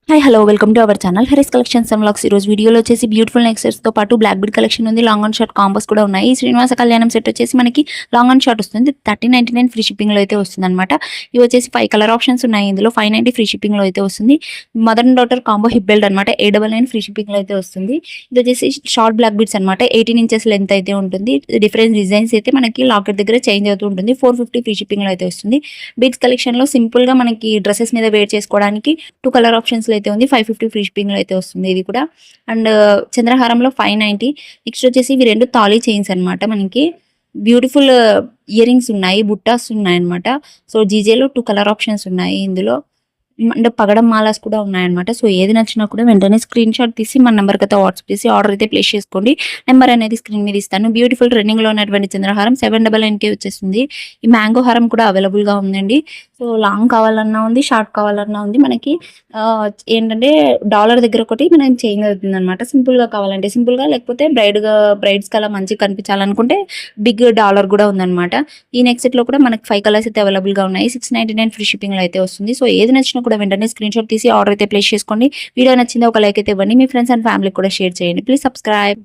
Hi hello welcome to our channel Haris collections and vlogs. ఈ రోజు వీడియోలో వచ్చేసి బ్యూటిఫుల్ నెక్ సెట్స్ తో పాటు బ్లాక్ బీడ్ కలెక్షన్ ఉంది. లాంగ్ అండ్ షార్ట్ కాంబోస్ కూడా ఉన్నాయి. ఈ శ్రీనివాస కళ్యాణం సెట్ వచ్చేసి మనకి లాంగ్ అండ్ షార్ట్ వస్తుంది. 1399 ఫ్రీ షిప్పింగ్ లో అయితే వస్తుంది అనమాట. ఇవి వచ్చేసి 5 కలర్ ఆప్షన్స్ ఉన్నాయి. ఇందులో 590 ఫ్రీ షిప్పింగ్ లో అయితే వస్తుంది. Mother and daughter combo hip belt అనమాట. 899 ఫ్రీ షిప్పింగ్ లో అయితే వస్తుంది. ఇది వచ్చేసి షార్ట్ బ్లాక్ బీడ్స్ అనమాట. 18 ఇంచెస్ లెంత్ అయితే ఉంటుంది. డిఫరెంట్ డిజైన్స్ అయితే మనకి లాకెట్ దగ్గర చేంజ్ అవుతూ ఉంటుంది. 450 ఫ్రీ షిప్పింగ్ లో అయితే వస్తుంది. బీడ్స్ కలెక్షన్ లో సింపుల్ గా మనకి డ్రెస్సెస్ మీద వేర్ చేసుకోవడానికి 2 కలర్ ఆప్షన్స్ లో అయితే ఉంది. 550 ఫ్రీ షిప్పింగ్ లో అయితే వస్తుంది ఇది కూడా. అండ్ చంద్రహారంలో 590. నెక్స్ట్ వచ్చేసి ఇవి రెండు తాళీ చైన్స్ అనమాట. మనకి బ్యూటిఫుల్ ఇయర్ రింగ్స్ ఉన్నాయి, బుట్టాస్ ఉన్నాయి అనమాట. సో జీజేలో 2 కలర్ ఆప్షన్స్ ఉన్నాయి ఇందులో. అంటే పగడం మాలాస్ కూడా ఉన్నాయన్నమాట. సో ఏది నచ్చినా కూడా వెంటనే స్క్రీన్ షాట్ తీసి మన నెంబర్కి అయితే వాట్సాప్ చేసి ఆర్డర్ అయితే ప్లేస్ చేసుకోండి. నెంబర్ అనేది స్క్రీన్ మీద ఇస్తాను. బ్యూటిఫుల్ ట్రెండింగ్ లో ఉన్నటువంటి చంద్రహారం 799కే వచ్చేస్తుంది. ఈ మ్యాంగో హారం కూడా అవైలబుల్ గా ఉందండి. సో లాంగ్ కావాలన్నా ఉంది, షార్ట్ కావాలన్నా ఉంది. మనకి ఏంటంటే డాలర్ దగ్గర ఒకటి మనం చేంజ్ అవుతుంది అనమాట. సింపుల్ గా కావాలంటే సింపుల్ గా, లేకపోతే బ్రైడ్స్ కలా మంచిగా కనిపించాలనుకుంటే బిగ్ డాలర్ కూడా ఉందన్నమాట. ఈ నెక్ సెట్ లో కూడా మనకి 5 కలర్స్ అయితే అవైలబుల్ గా ఉన్నాయి. 699 ఫ్రీ షిప్పింగ్ లో అయితే వస్తుంది. సో ఏది నచ్చినా కూడా వెంటనే స్క్రీన్ షాట్ తీసి ఆర్డర్ అయితే ప్లేస్ చేసుకోండి. వీడియో నచ్చింది ఒక లైక్ అయితే ఇవ్వండి. మీ ఫ్రెండ్స్ అండ్ ఫ్యామిలీకి కూడా షేర్ చేయండి. Please subscribe.